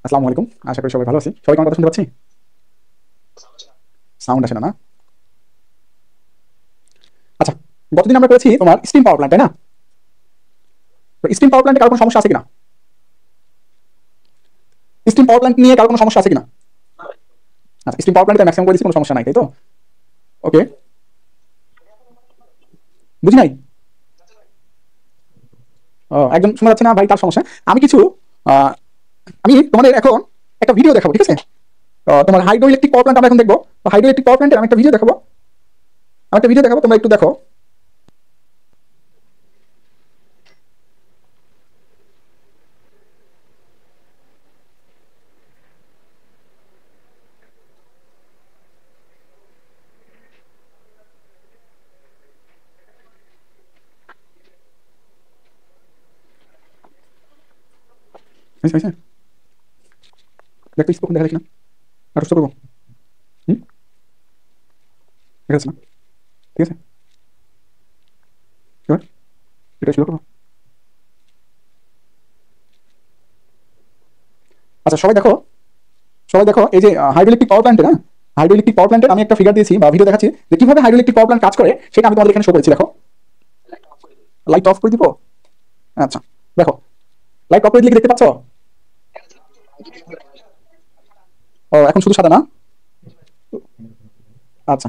আসসালামু আলাইকুম। আশা করি সবাই ভালো আছি। সবাই আমার কথা শুনতে পাচ্ছি? সাউন্ড আসে না না? আচ্ছা, গতদিন আমরা করেছি তোমার স্টিম পাওয়ার প্ল্যান্ট, তাই না? তো স্টিম পাওয়ার প্ল্যান্টে কারো কোনো সমস্যা আছে কিনা? স্টিম পাওয়ার প্ল্যান্ট নিয়ে কারো কোনো সমস্যা আছে কিনা? আচ্ছা, স্টিম পাওয়ার প্ল্যান্টে ম্যাক্সিমাম করেছি, কোনো সমস্যা নাই, তাই তো? ওকে, বুঝি নাই। একজন শোনা যাচ্ছে না ভাই, তার সমস্যা। আমি কিছু আহ, আমি তোমাদের এখন একটা ভিডিও দেখাবো, ঠিক আছে? তোমার হাইড্রো ইলেকট্রিক পাওয়ার প্ল্যান্ট আমরা এখন দেখবো। তো হাইড্রো ইলেকট্রিক পাওয়ার প্ল্যান্টের আমি একটা ভিডিও দেখাবো। আমি একটা ভিডিও দেখাবো, তোমরা একটু দেখো। হয়েছে হয়েছে, দেখতে স্পোকন দেখা যাচ্ছে না? আর চেষ্টা করবো। হুম, দেখা যাচ্ছে না? ঠিক আছে, এবার এটা শুরু করবো। আচ্ছা, সবাই দেখো। সবাই দেখো, এই যে হাইড্রোইলেকট্রিক পাওয়ার প্ল্যান্টে না, হাইড্রোইলেকট্রিক পাওয়ার প্ল্যান্টের আমি একটা ফিগার দিয়েছি বা ভিডিও দেখাচ্ছি যে কিভাবে হাইড্রোইলেকট্রিক পাওয়ার প্ল্যান্ট কাজ করে, সেটা আমি তোমাদের এখানে শো করেছি। দেখো, লাইট অফ করে দিব। আচ্ছা, দেখো, লাইট অফ করে দিলে কি দেখতে পাচ্ছ? ও, এখন শুধু সাদা না? আচ্ছা,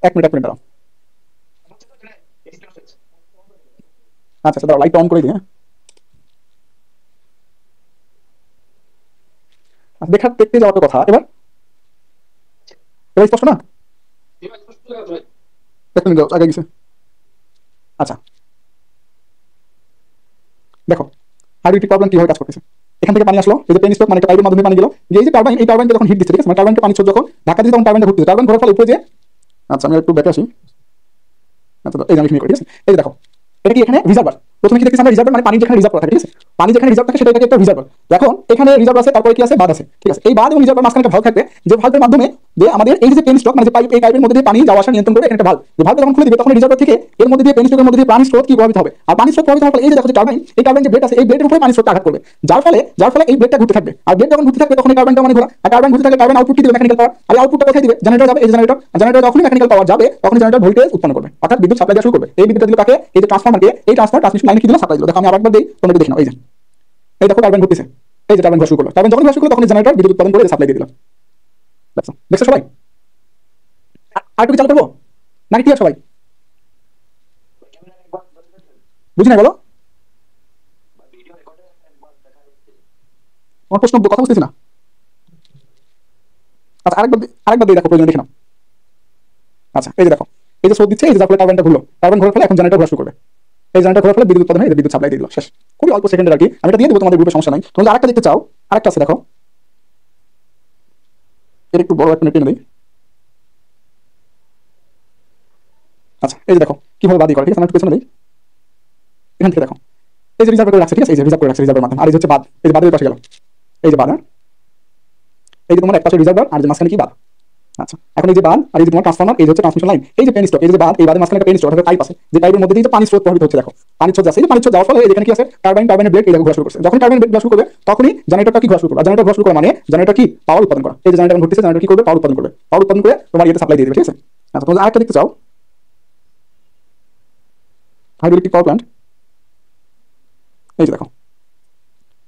এক মিনিট এক মিনিট দাঁড়াও। আচ্ছা আচ্ছা, দাঁড়াও, লাইট অন করে দিই, হ্যাঁ। আচ্ছা, দেখার দেখতে যাওয়ার তো কথা। এবার এবার স্পষ্ট না? এক মিনিট দাও, আগে গেছে। আচ্ছা, দেখো হাইড্রোইলেকট্রিক পাওয়ার প্ল্যান্ট কিভাবে কাজ করতেছে। এখান থেকে পানি আসলো, এই যে পেন স্ট্রোক মানে একটা পাইপের মাধ্যমে পানি গেল। যে এই যে টারবাইন, এই টারবাইনটা যখন হিট দিচ্ছে, ঠিক আছে, মানে টারবাইনটা পানি স্রোত যখন ধাক্কা দিচ্ছে তখন টারবাইনটা ঘুরতেছে, টারবাইন ঘোরার ফলে উপরে যে, আচ্ছা আমি একটু ব্যাকে আসি। আচ্ছা, এই যে আমি করি, ঠিক আছে? এই যে দেখো, এটা কি এখানে রিজার্ভার। প্রথমে কি দেখতেছি আমরা? রিজার্ভার মানে পানি যেখানে রিজার্ভ করা থাকে, ঠিক আছে? পানি যেখানে রিজার্ভ থাকে সেটাকে একটা রিজার্ভার। এখন এখানে রিজার্ভ আছে, তারপরে কি আছে? বাঁধ আছে, ঠিক আছে? এই বাঁধ এবং রিজার্ভার মাঝখানে একটা ভালভ থাকবে, যে ভালভের মাধ্যমে যে আমাদের এই যে পেন স্ট্রোক মানে যে পাইপ, এই পাইপের মধ্যে দিয়ে পানি যাওয়া আসা নিয়ন্ত্রণ করে এখানে একটা ভালভ। যে ভালভ যখন খুলে দিবে তখন রিজার্ভার থেকে এর মধ্যে দিয়ে পেন স্ট্রোকের মধ্যে দিয়ে পানি স্রোত কি প্রভাবিত হবে। আর পানি স্রোত প্রভাবিত হওয়ার ফলে এই যে দেখো যে টারবাইন, এই টারবাইন যে ব্লেড আছে, এই ব্লেডের উপরে পানি স্রোত আঘাত করবে, যার ফলে এই ব্লেডটা ঘুরতে থাকবে। আর ব্লেড যখন ঘুরতে থাকবে তখন এই টারবাইনটা মানে ঘোরা, আর টারবাইন ঘুরতে থাকলে টারবাইন আউটপুট কি দিবে? Mechanical power. আর আউটপুটটা কোথায় দিবে? জেনারেটর যাবে, এই জেনারেটর। আর জেনারেটর যখনই মেকানিক্যাল পাওয়ার যাবে তখন জেনারেটর ভোল্টেজ উৎপন্ন করবে, অর্থাৎ বিদ্যুৎ সাপ্লাই দেওয়া শুরু করবে। এই বিদ্যুৎটা দিল কাকে? এই যে ট্রান্সফরমারকে। এই ট্রান্সমিশন লাইনে কি দিল? সাপ্লাই দিল। দেখো আমি আরেকবার দিই, তোমরা একটু দেখে নাও। এই যে, এই দেখো টারবাইন ঘুরতেছে। এই যে টারবাইন ঘোরা শুরু করলো, টারবাইন যখন ঘোরা শুরু করলো তখন জেনারেটর বিদ্যুৎ উৎপাদন করে সাপ্লাই দিয়ে দিল। দেখছো দেখছো সবাই? আর একটু চালু করবো নাকি ক্লিয়ার সবাই? বুঝি না, বলো। আমার প্রশ্ন কথা বুঝতেছি না। আচ্ছা, আরেকবার দিয়ে দেখো, প্রয়োজন দেখে নাও। আচ্ছা, এই যে দেখো, এই যে স্রোত দিচ্ছে, এই যে যার ফলে টারবাইনটা ঘুরলো, টারবাইন ঘোরার ফলে এখন জেনারেটর ঘোরা শুরু করবে। এই জেনারেটর ঘোরার ফলে বিদ্যুৎ উৎপাদন হয়, এই যে বিদ্যুৎ সাপ্লাই দিয়ে দিল। শেষ। খুবই অল্প সেকেন্ডের আর কি, আমি এটা দিয়ে দেবো তোমাদের গ্রুপে, সমস্যা নাই। তোমরা যদি আরেকটা দেখতে চাও, আরেকটা আছে দেখো, এটা একটু বড় একটা নেট টেনে দিই। আচ্ছা, এই যে দেখো কিভাবে বাদি করে, ঠিক আছে? আমি একটু পেছনে দিই, এখান থেকে দেখো। এই যে রিজার্ভ করে রাখছে, ঠিক আছে? এই যে রিজার্ভ করে রাখছে রিজার্ভের মাধ্যমে। আর এই যে হচ্ছে বাদ, এই যে বাদের পাশে গেল, এই যে বাদ, হ্যাঁ? এই যে তোমার এক পাশে রিজার্ভার আর যে মাঝখানে কি? বাদ। আচ্ছা, এখন এই যে বাদ আর এই যে তোমার ট্রান্সফরমার, এই যে হচ্ছে ট্রান্সমিশন লাইন, এই যে পেন স্ট্রোক, এই যে বাদ, এই বাদের মাঝখানে একটা পেন স্ট্রোক অর্থাৎ পাইপ আছে, যে পাইপের মধ্যে দিয়ে যে পানি স্রোত প্রভাবিত হচ্ছে। দেখো পানি স্রোত যাচ্ছে, এই যে পানি স্রোত যাওয়ার ফলে এখানে কি আছে? টারবাইনের ব্লেড এই জায়গায় ঘোরা শুরু করছে। যখন টারবাইন ব্লেড ঘোরা শুরু করবে তখনই জেনারেটরটা কি ঘোরা শুরু করবে। আর জেনারেটর ঘোরা শুরু করা মানে জেনারেটর কি? পাওয়ার উৎপাদন করা। এই যে জেনারেটর ঘুরতেছে, জেনারেটর কি করবে? পাওয়ার উৎপাদন করবে। পাওয়ার উৎপাদন করে তোমার ইয়েতে সাপ্লাই দিয়ে দেবে, ঠিক আছে? আচ্ছা, তোমরা আরেকটা দেখতে চাও, হাইড্রোইলেকট্রিক পাওয়ার প্ল্যান্ট, এই যে দেখো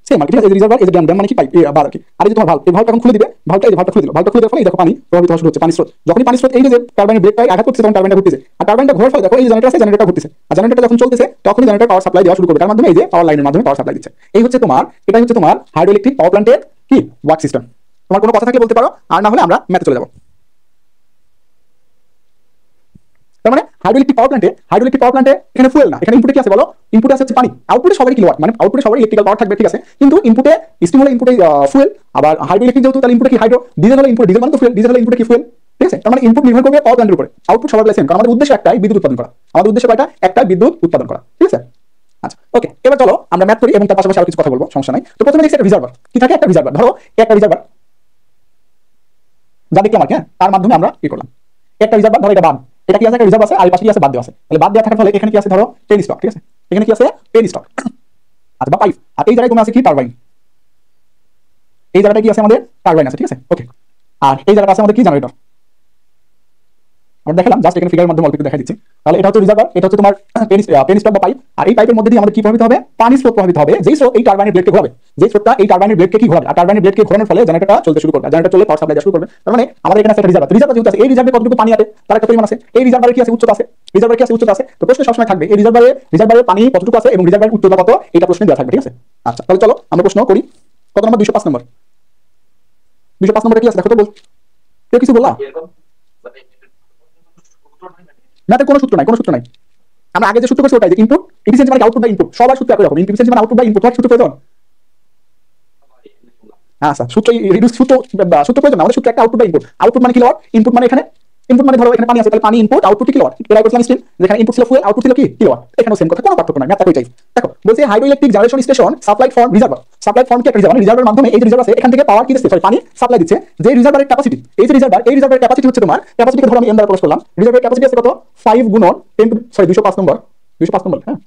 সেম আর কি, ঠিক আছে? এই রিজার্ভার, এই যে ড্যাম, ড্যাম মানে কি? পাইপ, বাদ আর কি। আর এই যে তোমার ভালভ, এই ভালভটা এখন খুলে দিবে, ভালভটা এই যে ভালভটা খুলে দিল, ভালভটা খুলে দেওয়ার ফলে এই দেখো পানি প্রবাহিত হওয়া শুরু হচ্ছে, পানি স্রোত। যখনই পানি স্রোত এই যে টারবাইনের ব্লেডটায় আঘাত করছে তখন টারবাইনটা ঘুরতেছে। আর টারবাইনটা ঘোরার ফলে দেখো এই যে জেনারেটর আছে, জেনারেটর ঘুরতেছে। আর জেনারেটর যখন চলতেছে তখনই জেনারেটর পাওয়ার সাপ্লাই দেওয়া শুরু করবে, তার মাধ্যমে এই যে পাওয়ার লাইনের মাধ্যমে পাওয়ার সাপ্লাই দিচ্ছে। এই হচ্ছে তোমার, এটাই হচ্ছে তোমার হাইড্রোইলেকট্রিক পাওয়ার প্ল্যান্টের কি ওয়ার্ক সিস্টেম। তোমার কোনো কথা থাকলে বলতে পারো, আর না হলে আমরা ম্যাথে চলে যাবো। তার মানে হাইড্রোইলেকট্রিক পাওয়ার প্ল্যান্টে এখানে ফুয়েল না, এখানে ইনপুটে কি আছে বলো? ইনপুটে আছে হচ্ছে পানি, আউটপুটে সবারই কিলোওয়াট, মানে আউটপুটে সবারই ইলেকট্রিক্যাল পাওয়ার থাকবে, ঠিক আছে? কিন্তু ইনপুটে স্টিম হলে ইনপুটে ফুয়েল, আবার হাইড্রোইলেকট্রিক যেহেতু তাহলে ইনপুটে কি? হাইড্রো। ডিজেল হলে ইনপুট, ডিজেল মানে তো ফুয়েল, ডিজেল হলে ইনপুটে কি? ফুয়েল, ঠিক আছে? তার মানে ইনপুট নির্ভর করবে পাওয়ার প্ল্যান্টের উপরে, আউটপুট সবার সেম, কারণ আমাদের উদ্দেশ্য একটাই, বিদ্যুৎ উৎপাদন করা। আমাদের উদ্দেশ্য কয়টা? একটা, বিদ্যুৎ উৎপাদন করা, ঠিক আছে? আচ্ছা, ওকে, এবার চলো আমরা ম্যাথ করি এবং তার পাশাপাশি আরো কিছু কথা বলবো, সমস্যা নাই। তো প্রথমে দেখছি একটা রিজার্ভার কি থাকে, একটা রিজার্ভার। ধরো একটা রিজার্ভার যা দেখতে আমার, হ্যাঁ, তার মাধ্যমে আমরা কি করলাম? একটা রিজার্ভার, ধরো এটা বাদ, এটা কি আছে? একটা রিজার্ভ আছে, আর এই পাশে কি আছে? বাদ দেওয়া আছে। তাহলে বাদ দেওয়া থাকার ফলে এখানে কি আছে? ধরো পেন স্টক, ঠিক আছে? এখানে কি আছে? পেন স্টক, আচ্ছা, বা পাইপ। আর এই জায়গায় তোমার আছে কি? টারবাইন। এই জায়গাটা কি আছে আমাদের টারবাইন আছে, ঠিক আছে ওকে। আর এই জায়গাটা আছে আমাদের কি জেনারেটর। আমরা দেখালাম জাস্ট এখানে ফিগারের মাধ্যমে অল্প একটু দেখা দিচ্ছি। তাহলে এটা হচ্ছে রিজার্ভার, এটা হচ্ছে তোমার পেন স্টক বা পাইপ, আর এই পাইপের মধ্যে দিয়ে আমাদের কি প্রভাবিত হবে, পানি স্রোত প্রভাবিত হবে, যেই স্রোত এই টারবাইনের ব্লেডকে ঘোরাবে, যেই স্রোতটা এই টারবাইনের ব্লেডকে কি ঘোরাবে, আর টারবাইনের ব্লেডকে ঘোরানোর ফলে জেনারেটরটা চলতে শুরু করবে, জেনারেটর চলে পাওয়ার সাপ্লাই দেওয়া শুরু করবে। তার মানে আমাদের এখানে একটা রিজার্ভার, রিজার্ভার যেহেতু আছে, এই রিজার্ভে কতটুকু পানি আছে তার একটা পরিমাণ আছে, এই রিজার্ভারে কি আছে, উচ্চতা আছে, রিজার্ভারে কি আছে, উচ্চতা আছে। তো প্রশ্ন সবসময় থাকবে এই রিজার্ভারে পানি কতটুকু আছে এবং রিজার্ভারের উচ্চতা কত, এটা প্রশ্নে দেওয়া থাকবে, ঠিক আছে। আচ্ছা তাহলে চলো আমরা প্রশ্ন করি, কত নম্বর, 205 নম্বর। 205 নম্বরে কি আছে দেখো তো, বল কেউ কিছু বললা? ম্যাথের কোনো সূত্র নাই, কোনো সূত্র নাই। আমরা আগে যে সূত্র করছি ওটাই, যে ইনপুট এফিসিয়েন্সি মানে আউটপুট বাই ইনপুট, সবার সূত্র একই রকম, এফিসিয়েন্সি মানে আউটপুট বাই ইনপুট। তোমার সূত্র প্রয়োজন? আচ্ছা সূত্র রিডিউস সূত্র প্রয়োজন, আমাদের সূত্র একটা, আউটপুট বাই ইনপুট। আউটপুট মানে কিলোওয়াট, ইনপুট মানে এখানে ইনপুট মানে ধরো এখানে পানি আছে, তাহলে পানি ইনপুট, আউটপুট কিলোওয়াট। এটাই করছিলাম স্টিম, যেখানে ইনপুট ছিল ফুয়েল, আউটপুট ছিল কি কিলোওয়াট। এখানেও সেম কথা, কোনো পার্থক্য নাই, ম্যাথ একই চাই। দেখো বলছে hydroelectric generation station supply from reservoir, supply from কি একটা রিজার্ভার, রিজার্ভারের মাধ্যমে এই যে রিজার্ভার আছে এখান থেকে পাওয়ার কি দিচ্ছে, সরি পানি সাপ্লাই দিচ্ছে। যে রিজার্ভারের ক্যাপাসিটি, এই যে রিজার্ভার, এই রিজার্ভারের ক্যাপাসিটি হচ্ছে তোমার, ক্যাপাসিটিকে ধরো আমি এম দ্বারা প্রকাশ করলাম, রিজার্ভারের ক্যাপাসিটি আছে কত, 5 গুণন 10 সরি 205 নম্বর, 205 নম্বর। হ্যাঁ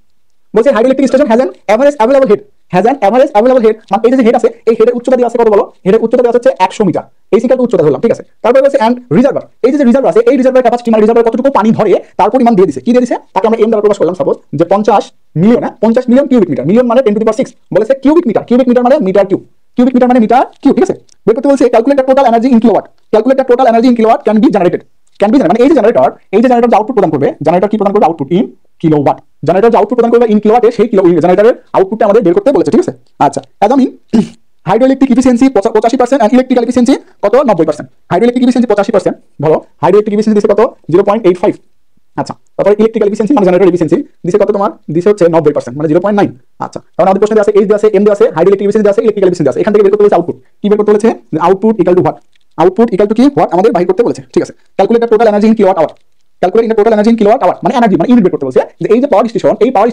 বলছে hydroelectric station has an average available head, has an average available head, মানে এই যে হেড আছে, এই হেডের উচ্চতা দিয়ে আছে কত বলো, হেডের উচ্চতা দিয়ে আছে 100 মিটার, এই সিকার উচ্চতা ধরলাম, ঠিক আছে। তারপরে বলছে এন্ড রিজার্ভার, এই যে রিজার্ভার আছে, এই রিজার্ভার ক্যাপাসিটি মানে রিজার্ভার কতটুকু পানি ধরে তার পরিমাণ দিয়ে দিছে, কি দিয়ে দিছে, তাকে আমরা এম দ্বারা প্রকাশ করলাম, সাপোজ যে 50 million, 50 million cubic metre, million মানে 10 টু দি পাওয়ার 6, বলেছে কিউবিক মিটার, কিউবিক মিটার মানে মিটার কিউব, কিউবিক মিটার মানে মিটার কিউব, ঠিক আছে। বের করতে বলছে calculate the total energy in kilowatt, calculate the total energy in kilowatt can be generated, can be মানে এই যে জেনারেটর যে আউটপুট প্রদান করবে, জেনারেটর কি প্রদান করবে, আউটপুট ইন কিলোওয়াট, জেনারেটর যে আউটপুট প্রদান করবে ইন কিলোওয়াটে, সেই কিলো জেনারেটরের আউটপুটটা আমাদের বের করতে বলেছে, ঠিক আছে। আচ্ছা এজ আমি hydroelectric efficiency 85% and electrical efficiency কত 90%, হাইড্রোইলেকট্রিক এফিসিয়েন্সি 85%, ধরো হাইড্রোইলেকট্রিক এফিসিয়েন্সি দিছে কত 0.85। আচ্ছা তারপরে ইলেকট্রিক্যাল এফিসিয়েন্সি মানে জেনারেটর এফিসিয়েন্সি দিছে কত, তোমার দিছে হচ্ছে 90% মানে 0.9। আচ্ছা কারণ আমাদের প্রশ্নে আছে এইচ দিয়ে আছে, এম দিয়ে আছে, হাইড্রোইলেকট্রিক এফিসিয়েন্সি আছে, ইলেকট্রিক্যাল এফিসিয়েন্সি আছে, এখান থেকে বের করতে বলেছে আউটপুট, কি বের করতে বলেছে, output equal to what, output equal to কি হোয়াট আমাদের বাহির করতে বলেছে, ঠিক আছে। Calculate the total energy in kilowatt hour, calculate in total energy in kilowatt hour মানে এনার্জি মানে ইউনিট বের করতে বলেছে, যে এই যে পাওয়ার স্টেশন, এই পাওয়ার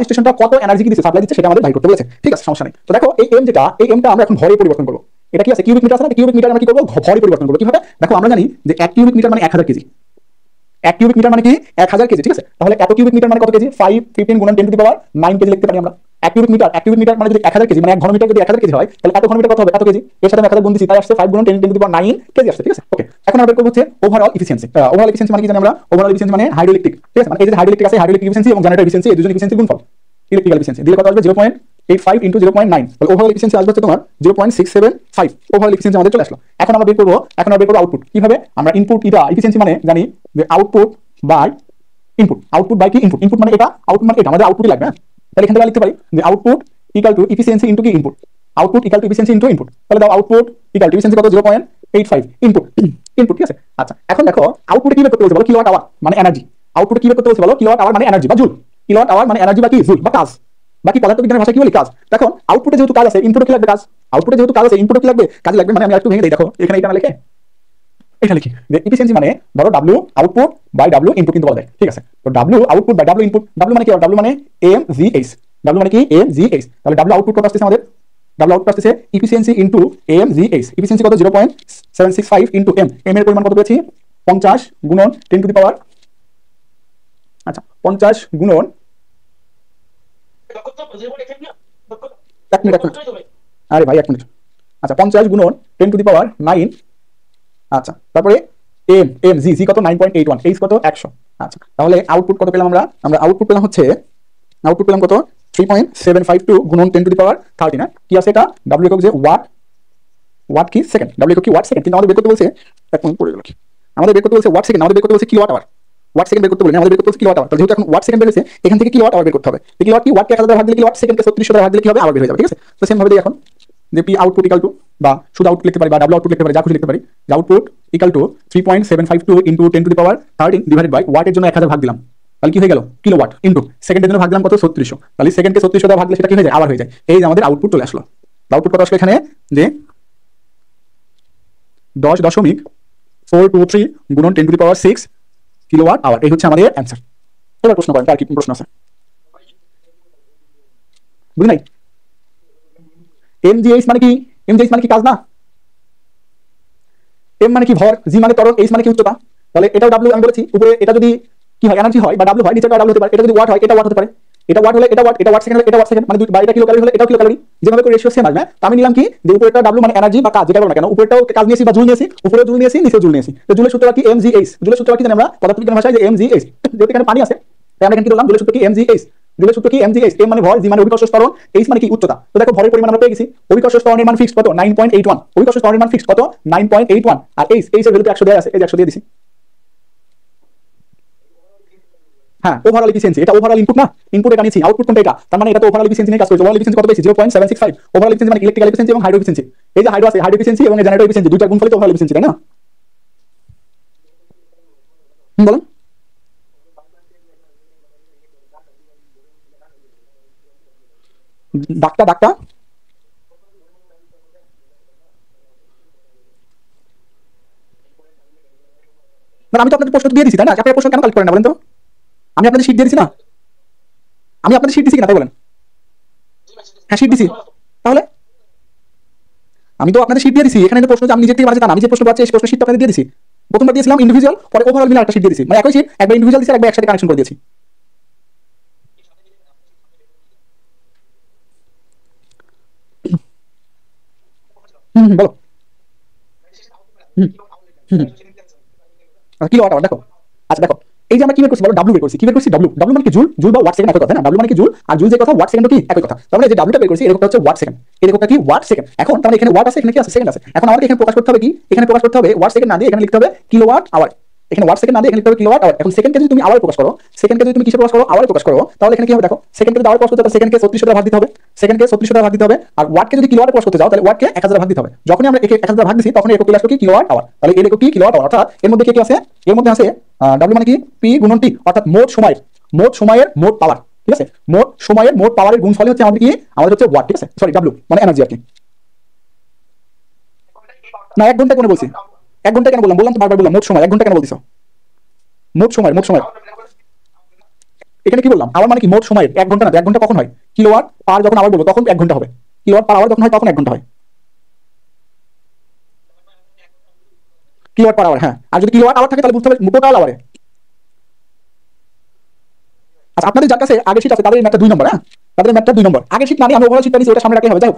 স্টেশনটা কত এনার্জি কি দিচ্ছে, সাপ্লাই দিচ্ছে, সেটা আমাদের বাহির করতে বলেছে, ঠিক আছে সমস্যা নেই। তো দেখো এই এম যেটা, এই এমটা আমরা এখন ভরে পরিবর্তন করব, এটা কি আছে কিউবিক মিটার আছে না, কিউবিক মিটার আমরা কি করব, ভরে পরিবর্তন করব, কিভাবে দেখো আমরা জানি যে 1 কিউবিক মিটার মানে 1000 কেজি, 1 কিউবিক মিটার মানে কি 1000 কেজি, ঠিক আছে। তাহলে এত কিউবিক মিটার মানে কত কেজি, 15 গুণন 10 টু দি পাওয়ার 9 কেজি লিখতে পারি আমরা। 1 কিউবিক মিটার মানে যদি 1000 কেজি মানে 1 ঘন মিটার যদি 1000 কেজি হয়, তাহলে এত ঘন মিটার কত হবে, এত কেজি, এর সাথে আমি 1000 গুণ দিছি, তাই আসছে 5 গুণন 10 টু দি পাওয়ার 9 কেজি আসছে, ঠিক আছে ওকে। এখন আমরা বের করব হচ্ছে ওভারঅল এফিসিয়েন্সি, ওভারঅল এফিসিয়েন্সি মানে কি জানি আমরা, ওভারঅল এফিসিয়েন্সি মানে হাইড্রোইলেকট্রিক, ঠিক আছে, মানে এই যে হাইড্রোইলেকট্রিক আছে, হাইড্রোইলেকট্রিক এফিসিয়েন্সি এবং জেনারেটর এফিসিয়েন্সি, এই দুজন এফিসিয়েন্সি গুণফল ইলেকট্রিক্যাল এফিসিয়েন্সি দিলে কত আসবে 0.85 ইনটু 0.9, তাহলে ওভারঅল এফিসিয়েন্সি আসবে হচ্ছে তোমার 0.675, ওভারঅল এফিসিয়েন্সি আমাদের চলে আসলো। এখন আমরা বের করব আউটপুট, কিভাবে আমরা ইনপুট, এটা এফিসিয়েন্সি মানে জানি যে output by input, output by কি ইনপুট, ইনপুট মানে এটা, আউটপুট মানে এটা, আমাদের আউটপুটই লাগবে। তাহলে এখান থেকে লিখতে পারি যে output equal to efficiency into কি input, output equal to efficiency into input, তাহলে দাও আউটপুট ইকুয়াল টু এফিসিয়েন্সি কত 0.85 ইনপুট, ঠিক আছে। আচ্ছা এখন দেখো আউটপুটে কি বের করতে বলছে বলো, কিলোওয়াট আওয়ার মানে এনার্জি, আউটপুটে কি বের করতে বলছে বলো, কিলোওয়াট আওয়ার মানে এনার্জি বা জুল, কিলোওয়াট আওয়ার মানে এনার্জি বা কি জুল বা কাজ, বাকি পদার্থবিজ্ঞানের ভাষায় কি বলি কাজ। দেখো আউটপুটে যেহেতু কাজ আছে, ইনপুটে কি লাগবে কাজ, আউটপুটে যেহেতু কাজ আছে, ইনপুটে কি লাগবে কাজ লাগবে, মানে আমি একটু ভেঙে দেই, দেখো এখানে এটা না লিখে এটা লিখি যে এফিসিয়েন্সি মানে ধরো W output by W input কিন্তু বলা যায়, ঠিক আছে। তো W output by W input, W মানে কি, W মানে mgh, W মানে কি mgh, তাহলে W আউটপুট কত আসছে আমাদের, W আউটপুট আসছে এফিসিয়েন্সি ইনটু mgh, এফিসিয়েন্সি কত 0.765 ইনটু m, m এর পরিমাণ কত পেয়েছি 50 গুণন 10 টু দি পাওয়ার, আচ্ছা 50 গুণন 1 মিনিট, আরে ভাই 1 মিনিট, আচ্ছা 50 গুণন 10 টু দি পাওয়ার 9, আচ্ছা তারপরে এম জি কত 9.81, এইচ কত 100। আচ্ছা তাহলে আউটপুট কত পেলাম আমরা আউটপুট পেলাম হচ্ছে, আউটপুট পেলাম কত 3.752 গুণন 10 টু দি পাওয়ার 30 না, কি আছে এটা W একক যে ওয়াট কি সেকেন্ড, W একক কি ওয়াট সেকেন্ড, কিন্তু আমাদের বের করতে বলছে, এক মিনিট পড়ে গেল কি, আমাদের বের করতে বলছে ওয়াট সেকেন্ড, আমাদের বের করতে বলছে কিলোওয়াট আওয়ার, ওয়াট সেকেন্ড বের করতে বলে আমাদের বের করতে বলছে কিলোওয়াট আওয়ার, তাহলে যেহেতু এখন ওয়াট সেকেন্ড বের হয়েছে, এখান থেকে কিলোওয়াট আওয়ার বের করতে হবে, কিলোওয়াট কি ওয়াটকে 1000 দ্বারা ভাগ দিলে কিলোওয়াট, সেকেন্ডকে 3600 দ্বারা ভাগ দিলে কি হবে আবার বের হয়ে যাবে, ঠিক আছে। তো সেম ভাবে দেখি এখন যে পি আউটপুট ইকুয়াল টু, বা শুধু আউটপুট লিখতে পারি বা ডাবল আউটপুট লিখতে পারি, যা খুশি লিখতে পারি, যে output equal to 3.752 into 10 to the power 13 divided by ওয়াটের জন্য 1000 ভাগ দিলাম, তাহলে কি হয়ে গেল কিলোওয়াট, ইনটু সেকেন্ডের জন্য ভাগ দিলাম কত 3600, তাহলে সেকেন্ডকে 3600 দ্বারা ভাগ দিলে সেটা কি হয়ে যায় আবার হয়ে যায়, এই যে আমাদের আউটপুট চলে আসলো। আউটপুট কত আসলো এখানে যে 10.423 গুণন 10 to the power 6 kilowatt hour, এই হচ্ছে আমাদের অ্যান্সার। এবার প্রশ্ন করেন, তার কি প্রশ্ন আছে বুঝি নাই, mgh মানে কি, mgh মানে কি কাজ না, m মানে কি ভর, g মানে ত্বরণ, h মানে কি উচ্চতা, তাহলে এটাও W আমি বলেছি উপরে, এটা যদি কি হয় এনার্জি হয় বা W হয়, নিচেটা W হতে পারে, এটা যদি ওয়াট হয় এটা ওয়াট হতে পারে, এটা ওয়াট হলে এটা ওয়াট, এটা ওয়াট সেকেন্ড হলে এটা ওয়াট সেকেন্ড, মানে বা এটা কিলো ক্যালোরি হলে এটাও কিলো ক্যালোরি, যেভাবে করে রেশিও সেম আসবে। তো আমি নিলাম কি যে উপরেরটা ডাব্লিউ মানে এনার্জি বা কাজ, যেটা বলো না কেন, উপরেরটাও কাজ নিয়েছি বা জুল নিয়েছি, উপরেও জুল নিয়েছি, নিচেও জুল নিয়েছি। তো জুলের সূত্র কি mgh, জুলের সূত্র কি জানি আমরা পদার্থবিজ্ঞান ভাষায় যে mgh, যেহেতু এখানে পানি আছে তাই আমরা এখানে কি বললাম জুলের সূত্র কি mgh, জুলের সূত্র কি mgh, m মানে ভর, g মানে অভিকর্ষ ত্বরণ, h মানে কি উচ্চতা। তো দেখো ভরের পরিমাণ আমরা পেয়ে গেছি, অভিকর্ষ ত্বরণের মান ফিক্সড কত 9.81, অভিকর্ষ ত্বরণের মান ফিক্সড কত 9.81, আর h এর ভ্যালু 100 দেয়া আছে, এই যে 100 দিয়ে দিছি। হ্যাঁ ওভারঅল এফিসিয়েন্সি, এটা ওভারঅল ইনপুট না, ইনপুট এটা নিয়েছি, আউটপুট কোনটা এটা, তার মানে এটা তো ওভারঅল এফিসিয়েন্সি নিয়ে কাজ করছে। ওভারঅল এফিসিয়েন্সি কত পেয়েছি 0.765, ওভারঅল এফিসিয়েন্সি মানে ইলেকট্রিক্যাল এফিসিয়েন্সি এবং হাইড্রো এফিসিয়েন্সি, এই যে হাইড্রো আছে, হাইড্রো এফিসিয়েন্সি এবং জেনারেটর এফিসিয়েন্সি দুইটা গুণফলে তো ওভারঅল এফিসিয়েন্সি, তাই না? বলেন। ডাক্তার ডাক্তার না, আমি তো আপনাদের প্রশ্ন দিয়ে দিছি তাই না, আপনারা প্রশ্ন কেন কালেক্ট করেন না বলেন তো? আমি আপনাদের শীট দিয়ে দিছি না, আমি আপনাদের শীট দিছি কিনা তাই বলেন। হ্যাঁ শীট দিছি, তাহলে আমি তো আপনাদের শীট দিয়ে দিছি, এখানে তো প্রশ্ন যে আমি নিজে থেকে বানাচ্ছি তা না, আমি যে প্রশ্ন পাচ্ছি এই প্রশ্ন শীট আপনাদের দিয়ে দিছি। প্রথমবার দিয়েছিলাম ইন্ডিভিজুয়াল, পরে ওভারঅল মিলে একটা শীট দিয়ে দিছি, মানে একই শীট একবার ইন্ডিভিজুয়াল দিছি, একবার একসাথে কানেকশন করে দিয়েছি। বলো। হুম হুম কিলো ওয়াট আওয়ার দেখো। আচ্ছা দেখো, এই যে আমরা কি বের করছি বলো, ডাব্লিউ বের করছি, কি বের করছি ডাব্লিউ, ডাব্লিউ মানে কি জুল, জুল বা ওয়াট সেকেন্ড একই কথা না, ডাব্লিউ মানে কি জুল, আর জুল যে কথা ওয়াট সেকেন্ড কি একই কথা। তাহলে যে ডাব্লিউটা বের করছি এর একটা হচ্ছে ওয়াট সেকেন্ড, এর একটা কি ওয়াট সেকেন্ড। এখন তাহলে এখানে ওয়াট আছে, এখানে কি আছে সেকেন্ড আছে, এখন আমাদের এখানে প্রকাশ করতে হবে কি, এখানে প্রকাশ করতে হবে ওয়াট সেকেন্ড না দিয়ে এখানে লিখতে হবে কিলোওয়াট আওয়ার, এখানে ওয়াট সেকেন্ড না দিয়ে এখানে লিখতে হবে কিলোওয়াট আওয়ার। এখন সেকেন্ডকে যদি তুমি আওয়ার প্রকাশ করো, সেকেন্ডকে যদি তুমি কিসে প্রকাশ করো, আওয়ার প্রকাশ করো, তাহলে এখানে কি হবে দেখো, সেকেন্ডকে যদি আওয়ার প্রকাশ করতে, তাহলে সেকেন্ডকে 36 দ্বারা ভাগ দিতে হবে, সেকেন্ডকে 36 দ্বারা ভাগ দিতে হবে, আর ওয়াটকে যদি কিলোওয়াট প্রকাশ করতে যাও তাহলে ওয়াটকে 1000 দ্বারা ভাগ দিতে হবে। যখনই আমরা একে 1000 দ্বারা ভাগ দিছি তখন একক চলে আসলো কি কিলোওয়াট আওয়ার, তাহলে এর একক কি কিলোওয়াট আওয়ার। অর্থাৎ এর মধ্যে কি আছে, এর মধ্যে আছে ডাব্লিউ মানে কি পি গুণন টি, অর্থাৎ মোট সময়ের মোট পাওয়ার, ঠিক আছে, মোট সময়ের মোট পাওয়ারের গুণফল হচ্ছে আমাদের কি, আমাদের হচ্ছে ওয়াট, ঠিক আছে, সরি ডাব্লিউ মানে এনার্জি আর কি। না 1 ঘন্টা কেন বলছি, 1 ঘন্টা কেন বললাম, বললাম তো বারবার বললাম মোট সময়, 1 ঘন্টা কেন বলছিস, মোট সময় এখানে কি বললাম, আওয়ার মানে কি মোট সময়ের, 1 ঘন্টা না, 1 ঘন্টা কখন হয়, কিলোওয়াট পার যখন আওয়ার বলবো তখন 1 ঘন্টা হবে, কিলোওয়াট পার আওয়ার যখন হয় তখন 1 ঘন্টা হয়, কিলোওয়াট পার আওয়ার। হ্যাঁ আর যদি কিলোওয়াট আওয়ার থাকে তাহলে বুঝতে হবে টোটাল আওয়ারে। আচ্ছা আপনাদের যার কাছে আগের শীট আছে তাদের ম্যাথটা 2 নম্বর, হ্যাঁ তাদের ম্যাথটা 2 নম্বর, আগের শীট মানে আমি ওভারঅল শীটটা নিয়েছি ওটা সামনে রাখলে হবে, যাই হোক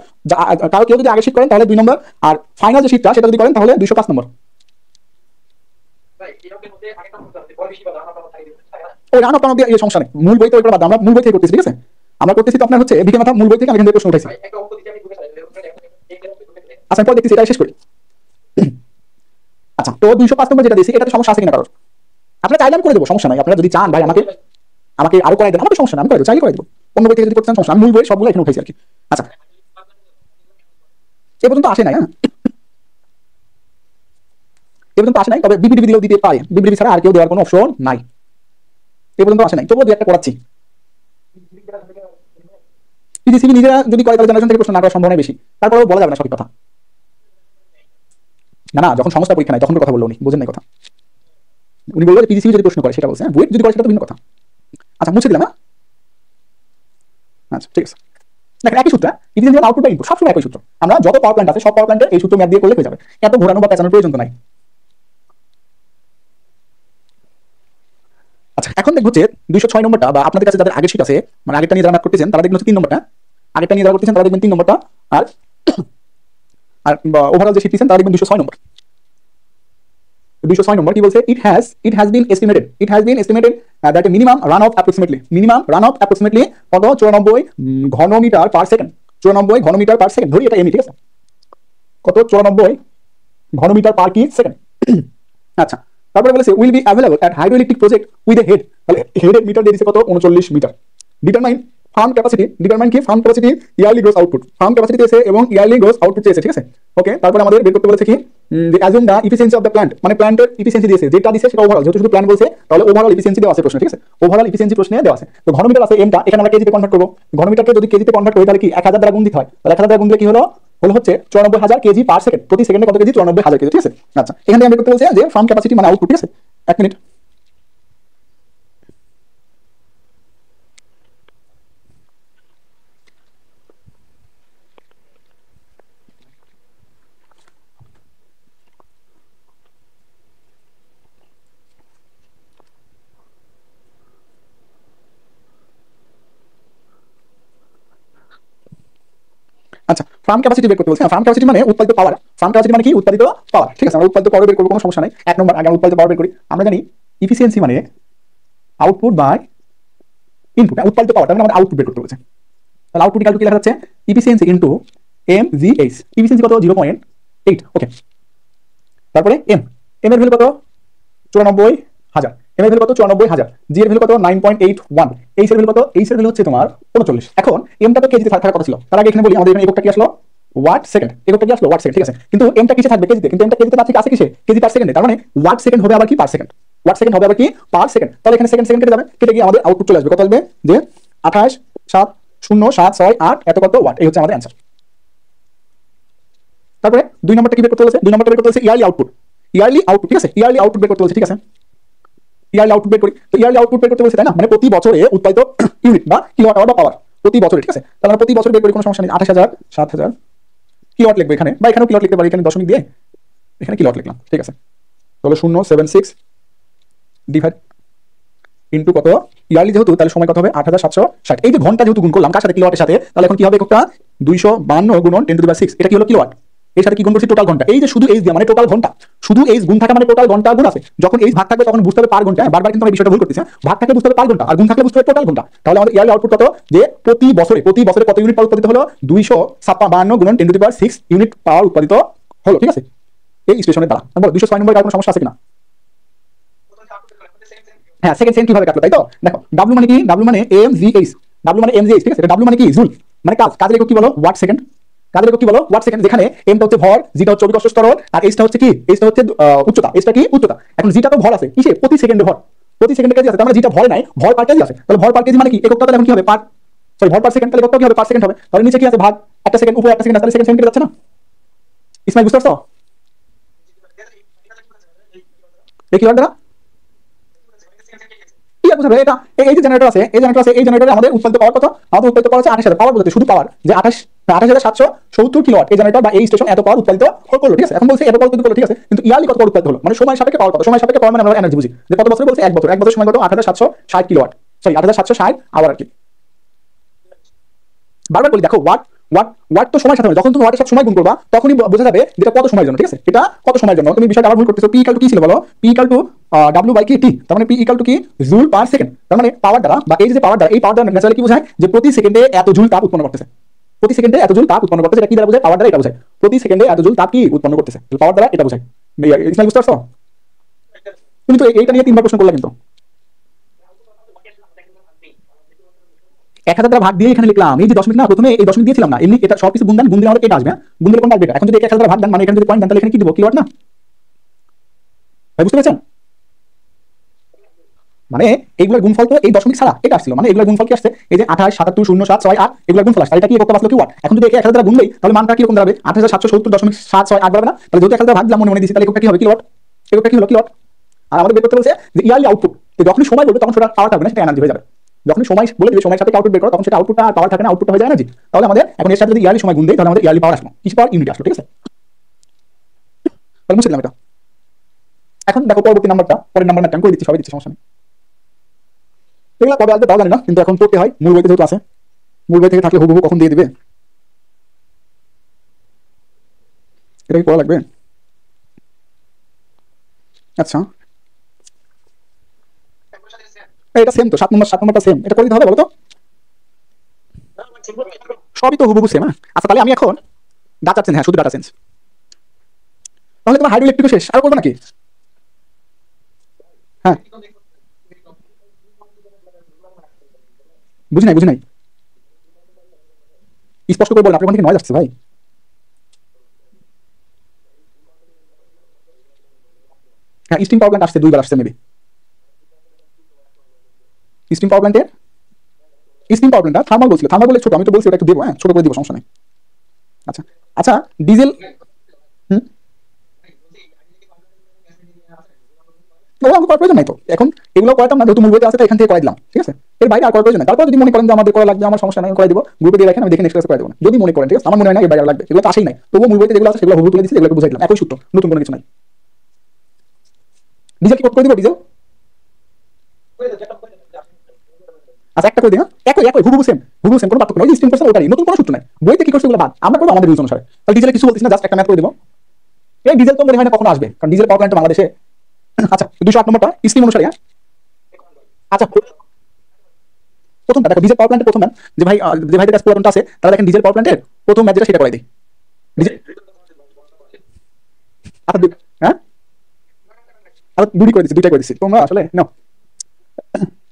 কারো কেউ যদি আগের শীট করেন তাহলে 2 নম্বর, আর ফাইনাল যে শীটটা সেটা যদি করেন তাহলে 205 নম্বর। ওই রান আপনার দিয়ে সমস্যা নেই, মূল বই তো ওইটা বাদ দাও, আমরা মূল বই থেকে করতেছি, ঠিক আছে, আমরা করতেছি তো আপনার হচ্ছে বিকে মাথা মূল বই থেকে আমি এখান থেকে প্রশ্ন উঠাইছি। আচ্ছা আমি পরে দেখতেছি, এটা শেষ করি। আচ্ছা তো 205 নম্বর যেটা দিয়েছি এটাতে সমস্যা আছে কিনা কারোর, আপনারা চাইলে আমি করে দেবো, সমস্যা নাই, আপনারা যদি চান ভাই আমাকে আমাকে আরো করাই দেন, আমাকে সমস্যা নাই, আমি করে দেবো, চাইলে করে দেবো, অন্য বই থেকে যদি করতে চান সমস্যা, আমি মূল বই সবগুলো এখানে উঠেছি আর কি। আচ্ছা এ পর্যন্ত আসে নাই, হ্যাঁ এ পর্যন্ত আসে নাই, তবে বিপিডিবি দিলেও দিতে পারে, বিপিডিবি ছাড়া আর কেউ দেওয়ার কোনো অপশন নাই, এ পর্যন্ত আসে নাই, তবুও 2 একটা করাচ্ছি। পিজিসিবি নিজেরা যদি করে তাহলে জেনারেশন থেকে প্রশ্ন না করার সম্ভাবনা বেশি, তারপরেও বলা যাবে না সঠিক কথা। না না যখন সংস্থা পরীক্ষা নাই তখন কথা বললো উনি, বুঝেন না কথা, উনি বললো যে পিজিসিবি যদি প্রশ্ন করে সেটা বলছে, হ্যাঁ বুয়েট যদি করে সেটা তো ভিন্ন কথা। আচ্ছা মুছে দিলাম, হ্যাঁ আচ্ছা ঠিক আছে। দেখেন একই সূত্র, ইফিসিয়েন্সি আর আউটপুট বা ইনপুট সবসময় একই সূত্র, আমরা যত পাওয়ার প্ল্যান্ট আছে সব পাওয়ার প্ল্যান্টের এই সূত্র ম্যাপ দিয়ে করলে হয়ে যাবে, এত ঘোরানো বা পেঁচানোর প্রয়োজন তো নাই। আচ্ছা এখন দেখবো যে 206 নম্বরটা, বা আপনাদের কাছে যাদের আগের শীট আছে মানে আগেরটা নিয়ে যারা ম্যাথ করতেছেন তারা দেখবেন হচ্ছে 3 নম্বরটা, আগেরটা নিয়ে যারা করতেছেন তারা দেখবেন 3 নম্বরটা, আর আর ওভারঅল যে শীট দিচ্ছেন তারা দেখবেন 206 নম্বর। 206 নম্বর কি বলছে, it has been estimated that minimum run of approximately কত 94 ঘনমিটার পার সেকেন্ড, 94 ঘনমিটার পার সেকেন্ড ধরি, এটা এমনি ঠিক আছে, কত 94 ঘনমিটার পার কি সেকেন্ড। আচ্ছা তারপরে বলেছে will be available at hydroelectric project with a head, তাহলে হেডের মিটার দিয়ে দিচ্ছে কত 39 metre. Determine firm capacity, determine কি firm capacity yearly gross output, firm capacity চেয়েছে এবং ইয়ারলি গ্রোস আউটপুট চেয়েছে, ঠিক আছে। ওকে তারপরে আমাদের বের করতে বলেছে কি assume the efficiency of the plant, মানে প্ল্যান্টের ইফিসিয়েন্সি দিয়েছে, যেটা দিয়েছে সেটা ওভারঅল, যেহেতু শুধু প্ল্যান্ট বলছে তাহলে ওভারঅল ইফিসিয়েন্সি দেওয়া আছে প্রশ্নে, ঠিক আছে, ওভারঅল ইফিসিয়েন্সি প্রশ্নে দেওয়া আছে। তো ঘনমিটার আছে এমটা, এখানে আমরা কেজিতে কনভার্ট করবো, ঘনমিটারকে যদি কেজিতে কনভার্ট করি তাহলে কি 1000 দ্বারা গুণ দিতে হয়, তাহলে 1000 দ্বারা গুণ দিলে কি হলো, হচ্ছে 94,000 কেজি পার সেকেন্ড, প্রতি সেকেন্ডে কত কেজি 94,000 কেজি, ঠিক আছে। আচ্ছা এখান থেকে আমরা করতে বলছে যে ফার্ম ক্যাপাসিটি মানে আউটপুট, ঠিক আছে। 1 মিনিট, আচ্ছা, ফার্ম ক্যাপাসিটি বের করতে বলছি। ফার্ম ক্যাপাসিটি মানে উৎপাদিত পাওয়ার। ফার্ম ক্যাপাসিটি মানে কি? উৎপাদিত পাওয়ার। ঠিক আছে, আমরা উৎপাদিত পাওয়ার বের করবো, কোনো সমস্যা নাই। 1 নম্বর আগে উৎপাদিত পাওয়ার বের করি। আমরা জানি ইফিসিয়েন্সি মানে আউটপুট বাই ইনপুট। উৎপাদিত পাওয়ার তার মানে আমাদের আউটপুট বের করতে বলছে। তাহলে আউটপুট ইকুয়াল টু কি লেখা যাচ্ছে? Efficiency into MGH. ইফিসিয়েন্সি কত? 0.8। ওকে, তারপরে এম এর ভ্যালু কত? 94,000। এম এর ভ্যালু কত? 94,000। জি এর ভ্যালু কত? 9.81। এইচ এর ভ্যালু কত? এইচ এর ভ্যালু হচ্ছে তোমার 39। এখন এমটা তো কেজিতে থাকার কথা ছিল। তার আগে এখানে বলি আমাদের এখানে এককটা কি আসলো? Watt second. এককটা কি আসলো? Watt second. ঠিক আছে, কিন্তু এমটা কিসে থাকবে? কেজিতে। কিন্তু এমটা কেজিতে না থেকে আছে কিসে? কেজি পার সেকেন্ডে। তার মানে ওয়াট সেকেন্ড হবে আবার কি? Per second. ওয়াট সেকেন্ড হবে আবার কি? Per second. তাহলে এখানে সেকেন্ড কেটে যাবে, কেটে গিয়ে আমাদের আউটপুট চলে আসবে। কত আসবে? যে 28,7,0,7,6,8 এত কত ওয়াট। এই হচ্ছে আমাদের অ্যান্সার। তারপরে 2 নম্বরটা কি বের করতে বলেছে? 2 নম্বরটা বের করতে বলেছে ইয়ারলি আউটপুট। ইয়ারলি আউটপুট, ঠিক আছে, ইয়ারলি আউটপুট বের করতে বলেছে। ঠিক আছে, ইয়ারলি আউটপুট বের করি। তো ইয়ারলি আউটপুট বের করতে বলেছে, তাই না? মানে প্রতি বছরে উৎপাদিত ইউনিট বা কিলোওয়াট আওয়ার বা পাওয়ার প্রতি বছরে। ঠিক আছে, তাহলে আমরা প্রতি বছর বের করি, কোনো সমস্যা নেই। 28,000 7,000 কিলোওয়াট লিখবো এখানে, বা এখানেও কিলোওয়াট লিখতে পারি, এখানে দশমিক দিয়ে এখানে কিলোওয়াট লিখলাম। ঠিক আছে, তাহলে 0.76 ডিভাইড ইনটু কত ইয়ারলি যেহেতু, তাহলে সময় কত হবে? 8,760। এই যে ঘন্টা যেহেতু গুণ করলাম কার সাথে? কিলোওয়াটের সাথে। তাহলে এখন কি হবে? একটা 252 গুণন 10⁶। এটা কি হলো? কিলোওয়াট। এর সাথে কি গুণ করছি? টোটাল ঘন্টা। এই যে শুধু এইচ দিয়ে মানে টোটাল ঘন্টা, শুধু এইচ গুণ থাকা মানে টোটাল ঘন্টা গুণ আছে। যখন এইচ ভাগ থাকবে তখন বুঝতে হবে পার ঘন্টা। বারবার কিন্তু আমি বিষয়টা ভুল করতেছি। ভাগ থাকলে বুঝতে হবে পার ঘন্টা, আর গুণ থাকলে বুঝতে হবে টোটাল ঘন্টা। তাহলে আমাদের ইয়ারলি আউটপুট কত? যে প্রতি বছরে কত ইউনিট পাওয়ার উৎপাদিত হলো? 252 গুণন 10⁶ ইউনিট পাওয়ার উৎপাদিত হলো। ঠিক আছে, এই ইকুয়েশনের দ্বারা। বলো 206 নম্বরে আর কোনো সমস্যা আছে কিনা? হ্যাঁ, সেকেন্ড কিভাবে কাটলো, তাই তো? দেখো, ডাব্লিউ মানে কি? ডাব্লিউ মানে এমজিএইচ। ডাব্লিউ মানে এমজিএইচ। ঠিক আছে, এটা ডাব্লিউ মানে কি? জুল। মানে কাজের একক কি বলো? Watt second. কাজের একক কি বলো? Watt second. যেখানে এমটা হচ্ছে ভর, জিটা হচ্ছে অভিকর্ষ ত্বরণ, আর এইচটা হচ্ছে কি? এইচটা হচ্ছে উচ্চতা। এইচটা কি? উচ্চতা। এখন জিটা তো ভর আছে কিসে? প্রতি সেকেন্ডে ভর। প্রতি সেকেন্ডে কেজি আছে, তার মানে জিটা ভর নাই, ভর পার কেজি আছে। তাহলে ভর পার কেজি মানে কি? এককটা তাহলে এখন কি হবে? পার, সরি, ভর পার সেকেন্ড। তাহলে এককটা কি হবে? পার সেকেন্ড হবে। তাহলে নিচে কি আছে? ভাগ, একটা সেকেন্ড উপরে একটা সেকেন্ড আছে, তাহলে সেকেন্ড কেটে যাচ্ছে না? ইসমাইল বুঝতে পারছো? এই কি দ্বারা বুঝাবে এটা? এই যে জেনারেটর আছে, এই জেনারেটর আছে, এই জেনারেটরে আমাদের উৎপাদিত পাওয়ার কত? আমাদের উৎপাদিত পাওয়ার হচ্ছে 28,000। পাওয়ার বলতে শুধু পাওয়ার, যে 28,770 কিলোওয়াট এই জেনারেটর বা এই স্টেশন এত পাওয়ার উৎপাদিত করলো। ঠিক আছে, এখন বলছে এত পাওয়ার উৎপাদিত করলো। ঠিক আছে, কিন্তু ইয়ারলি কত পাওয়ার উৎপাদিত হলো? মানে সময় সাপেক্ষে পাওয়ার কত? সময় সাপেক্ষে পাওয়ার মানে আমরা এনার্জি বুঝি যে কত বছরে বলছে? 1 বছর। 1 বছর সময় কত? 8,760 কিলোওয়াট, সরি 8,760 আওয়ার আর কি। বারবার বলি, দেখো ওয়াট ওয়াট ওয়াট তো সময়ের সাথে, যখন তুমি ওয়াটের সাথে সময় গুণ করবা তখনই বোঝা যাবে যেটা কত সময়ের জন্য। ঠিক আছে, এটা কত সময়ের জন্য। তুমি বিষয়টা আবার ভুল করতেছো। পি ইকুয়াল টু কি ছিল বলো? P equal to W by কি টি। তার মানে পি ইকুয়াল টু কি? Joule per second. তার মানে পাওয়ার দ্বারা বা এই যে পাওয়ার দ্বারা, এই পাওয়ার দ্বারা ন্যাচারালি কি বোঝায়? যে প্রতি সেকেন্ডে এত জুল তাপ উৎপন্ন করতেছে। প্রতি সেকেন্ডে এত জুল তাপ উৎপন্ন করতেছে। এটা কি দ্বারা বোঝায়? পাওয়ার দ্বারা এটা বোঝায়। প্রতি সেকেন্ডে এত জুল তাপ কি উৎপন্ন করতেছে, পাওয়ার দ্বারা এটা বোঝায়। ইসমাইল বুঝতে পারছো? তুমি তো এইটা নিয়ে 3বার প্রশ্ন করলা, কিন্তু 1,000 দ্বারা ভাগ দিয়ে এখানে লিখলাম। এই যে দশমিক না, প্রথমে এই দশমিক দিয়েছিলাম না, এমনি এটা সবকিছু গুণ দেন, গুণ দিলে আমাদের এটা আসবে। গুণ দিলে কোনটা আসবে? এখন যদি 1,000 দ্বারা ভাগ দেন মানে এখানে যদি পয়েন্ট দেন তাহলে এখানে কি দিব? কিলোওয়াট না? ভাই বুঝতে পেরেছেন? মানে এইগুলোর গুণফল তো এই দশমিক ছাড়া এটা আসছিল। মানে এগুলোর গুণফল কি আসছে? এই যে 28, 77, 0, 7, 6, 8 এগুলোর গুণফল আসছে। এটা কি একটা বাসলো কি ওয়াট? এখন যদি 1,000 দ্বারা গুণ দেই তাহলে মানটা কি রকম দাঁড়াবে? 28,770.768 দাঁড়াবে না? তাহলে যেহেতু 1,000 দ্বারা ভাগ দিলাম, মনে দিয়েছি, তাহলে একটা কি হবে? কিলোওয়াট। একটা কি হলো? কিলোওয়াট। আর আমাদের বের করতে বলছে যে ইয়ারলি আউটপুট। তো যখনই সময় বলবে তখন সেটা পাওয়ার থাকবে না, সেটা এনার্জি হয়ে যাবে। যখন সময় বলে দিবে, সময়ের সাথে আউটপুট বের করো, তখন সেটা আউটপুটটা আর পাওয়ার থাকে না, আউটপুটটা হয়ে যায় এনার্জি। তাহলে আমাদের এখন এর সাথে যদি ইয়ারলি সময় গুণ দেই তাহলে আমাদের ইয়ারলি পাওয়ার আসলো, কিছু পাওয়ার ইউনিট আসলো। ঠিক আছে, তাহলে মুছে দিলাম এটা। এখন দেখো পরবর্তী নাম্বারটা, পরের নাম্বার ম্যাথটা আমি করে দিচ্ছি, সবাই দিচ্ছি, সমস্যা নেই। এগুলো কবে আসবে তাও জানি না, কিন্তু এখন পড়তে হয়। মূল বইতে যেহেতু আছে, মূল বই থেকে থাকলে হুবহু কখন দিয়ে দিবে, এটা কি পড়া লাগবে? আচ্ছা, এটা সেম তো, 7 নম্বরটা সেম, এটা করে দিতে হবে বলো তো? সবই তো হুবহু সেম। আচ্ছা, তাহলে আমি এখন ডাটা চেঞ্জ, হ্যাঁ শুধু ডাটা চেঞ্জ। তাহলে তোমার হাইড্রো ইলেকট্রিক শেষ, আর করবে নাকি? হ্যাঁ, বুঝি নাই, বুঝি নাই, স্পষ্ট করে বলেন, আপনার ওখান থেকে নয়েজ আসছে ভাই। হ্যাঁ, স্টিম পাওয়ার প্ল্যান্ট আসছে, 2বার আসছে মেবি। স্টিম পাওয়ার প্ল্যান্টের স্টিম পাওয়ার প্ল্যান্ট থার্মাল বলছিল, থার্মাল বলে ছোট, আমি তো বলছি ওটা একটু দেবো, হ্যাঁ ছোট করে দিব, সমস্যা নেই। আচ্ছা আচ্ছা, ডিজেল। হুম, ওগুলো আমাকে করার প্রয়োজন নাই তো এখন। এগুলো করাতাম না, যেহেতু মূল বইতে আছে তাই এখান থেকে করাই দিলাম। ঠিক আছে, এর বাইরে আর করার প্রয়োজন নাই। তারপর যদি মনে করেন যে আমাদের করা লাগবে, আমার সমস্যা নাই, করাই দিব, গ্রুপে দিয়ে রাখেন, আমি দেখে নেক্সট ক্লাসে করাই দেবো না যদি মনে করেন। ঠিক আছে, আমার মনে হয় না এর বাইরে লাগবে, এগুলো তো আসেই নাই। তবুও মূল বইতে যেগুলো আছে সেগুলো হুবহু তুলে দিচ্ছি, এগুলোকে বুঝাই দিলাম, একই সূত্র, নতুন কোনো কিছু নাই। ডিজেল কি করে দিব? ডিজেল আচ্ছা একটা করে দিই, হ্যাঁ। একই একই হুবহু সেম কোনো পার্থক্য নাই। স্ট্রিম করছে ওটাই, নতুন কোনো সূত্র নাই। বইতে কি করছে ওগুলো বাদ, আমরা করবো আমাদের রুলস অনুসারে। তাহলে ডিজেলে কিছু বলছিস না, জাস্ট একটা ম্যাথ করে দেবো। এই ডিজেল তো মনে হয় না কখনো আসবে, কারণ ডিজেল পাওয়ার প্ল্যান্ট বাংলাদেশে। আচ্ছা 208 নম্বরটা স্ট্রিম অনুসারে। হ্যাঁ আচ্ছা প্রথমটা দেখো, ডিজেল পাওয়ার প্ল্যান্টের প্রথম ম্যান যে ভাই, যে ভাইদের কাছে পুরাতনটা আছে তারা দেখেন ডিজেল পাওয়ার প্ল্যান্টের প্রথম ম্যাচ যেটা সেটা করাই দিই। ডিজেল আচ্ছা হ্যাঁ আচ্ছা দুইটাই করে দিচ্ছি তোমরা আসলে নাও।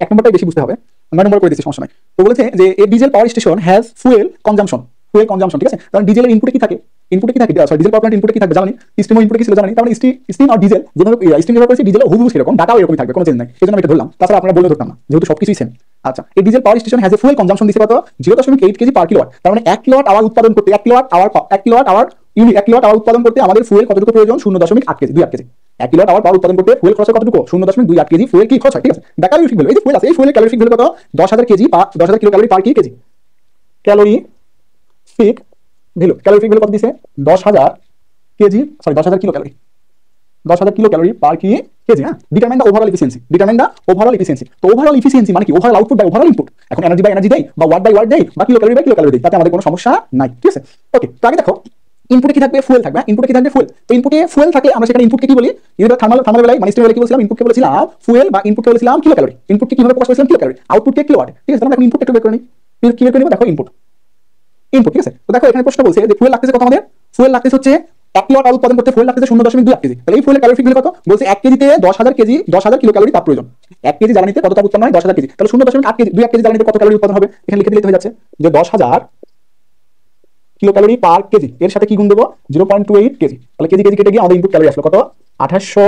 এক নম্বরটাই বেশি বুঝতে হবে, 9 নম্বর করে দিচ্ছি, সমস্যা নাই। তো বলেছে যে a diesel power station has fuel consumption, ঠিক আছে। কারণ ডিজেলের ইনপুটে কি থাকে, সরি ডিজেল পাওয়ার প্ল্যান্ট ইনপুটে কি থাকবে জানি, স্টিম ইনপুটে কি ছিল জানি। তার মানে স্টিম আর ডিজেল যেভাবে স্টিম ব্যবহার করেছে, ডিজেল হুবহু সেরকম, ডাটাও এরকমই থাকবে, কোনো চেঞ্জ নাই। সেজন্য আমি এটা ধরলাম, তাছাড়া আপনারা বলে ধরতাম না, যেহেতু সবকিছুই সেম। আচ্ছা এই diesel power station has a fuel consumption দিছে কত, 0.8 কেজি পার কিলোওয়াট। তার মানে 1 কিলোওয়াট আওয়ার উৎপাদন করতে, 1 kilowatt hour unit, 1 kilowatt hour উৎপাদন করতে আমাদের ফুয়েল কতটুকু প্রয়োজন, 0.8 kg, 2 kg. 1 kilowatt hour power উৎপাদন করতে ফুয়েল খরচ কতটুকু, 0.28 কেজি ফুয়েল কি খরচ হয়, ঠিক আছে। ক্যালোরিফিক ভ্যালু, এই যে ফুয়েল আছে, এই ফুয়েলের ক্যালোরিফিক ভ্যালু কত, 10,000 kg, 10,000 kilo calorie per kg. Calorific value কত দিছে, 10,000 kg, sorry 10,000 kilo calorie, 10,000 kilo calorie per kg. হ্যাঁ ডিটারমাইন দা ওভারঅল এফিসিয়েন্সি, তো ওভারঅল এফিসিয়েন্সি মানে কি, overall output by overall input. এখন এনার্জি বাই এনার্জি দেই, বা ওয়াট বাই ওয়াট দেই, বা kilo calorie by kilo calorie দেই, তাতে আমাদের কোনো সমস্যা নাই, ঠিক আছে। ওকে, তো আগে দেখো ইনপুটে কি থাকবে, ফুয়েল থাকবে। ইনপুটে কি থাকবে, ফুয়েল। তো ইনপুটে ফুয়েল থাকলে আমরা সেখানে ইনপুটকে কি বলি, এটা থার্মাল বেলায় মানে স্টিম বেলায় কি বলছিলাম, ইনপুটকে বলেছিলাম ফুয়েল, বা ইনপুটকে বলেছিলাম কিলো ক্যালোরি। ইনপুটকে কিভাবে প্রকাশ করেছিলাম, কিলো ক্যালোরি, আউটপুটকে কিলোওয়াট, ঠিক আছে। তাহলে এখন ইনপুট একটু বের করে নিই, কি বের করে নিব, দেখো ইনপুট, ঠিক আছে। তো দেখো এখানে প্রশ্ন বলছে যে ফুয়েল লাগতেছে কত, আমাদের ফুয়েল লাগতেছে হচ্ছে 1 কিলোওয়াট আউট উৎপাদন করতে ফুয়েল লাগতেছে 0.2 কেজি। তাহলে এই ফুয়েলের ক্যালোরিফিক ভ্যালু কত, বলছে 1 কেজিতে 10,000 কেজি, 10,000 কিলো ক্যালোরি তাপ প্রয়োজন। 1 কেজি জ্বালানিতে কত তাপ উৎপন্ন হয়, 10,000 কেজি। তাহলে 0.8 কেজি, 2 কেজি জ্বালানিতে কত ক্যালোরি উৎপাদন হবে, এখানে লিখে দিলেই হয়ে যাচ্ছে যে 10,000 কিলো ক্যালোরি পার কেজি, এর সাথে কি গুণ দেবো, 0.28 কেজি। তাহলে কেজি কেজি কেটে গিয়ে আমাদের ইনপুট ক্যালোরি আসলো কত, 2800